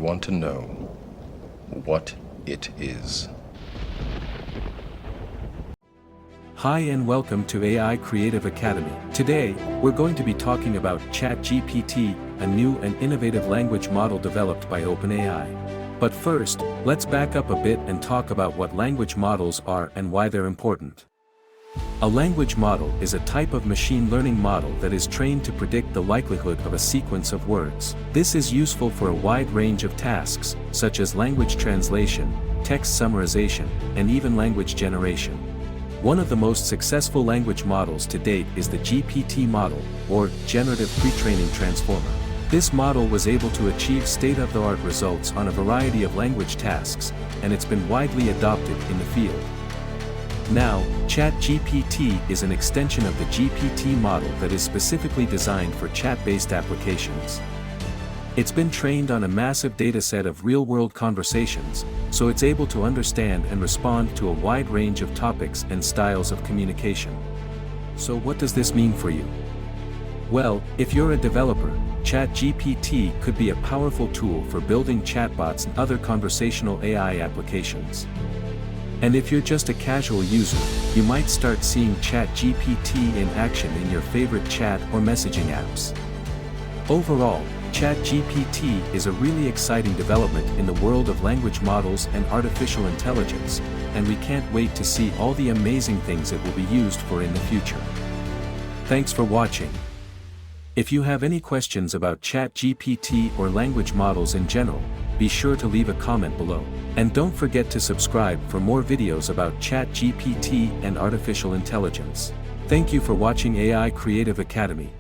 want to know what it is. Hi and welcome to AI Creative Academy. Today, we're going to be talking about ChatGPT, a new and innovative language model developed by OpenAI. But first, let's back up a bit and talk about what language models are and why they're important. A language model is a type of machine learning model that is trained to predict the likelihood of a sequence of words. This is useful for a wide range of tasks, such as language translation, text summarization, and even language generation. One of the most successful language models to date is the GPT model, or Generative Pre-training Transformer. This model was able to achieve state-of-the-art results on a variety of language tasks, and it's been widely adopted in the field. Now, ChatGPT is an extension of the GPT model that is specifically designed for chat-based applications. It's been trained on a massive dataset of real-world conversations, so it's able to understand and respond to a wide range of topics and styles of communication. So what does this mean for you? Well, if you're a developer, ChatGPT could be a powerful tool for building chatbots and other conversational AI applications. And if you're just a casual user, you might start seeing ChatGPT in action in your favorite chat or messaging apps. Overall, ChatGPT is a really exciting development in the world of language models and artificial intelligence, and we can't wait to see all the amazing things it will be used for in the future. Thanks for watching. If you have any questions about ChatGPT or language models in general, be sure to leave a comment below. And don't forget to subscribe for more videos about ChatGPT and artificial intelligence. Thank you for watching AI Creative Academy.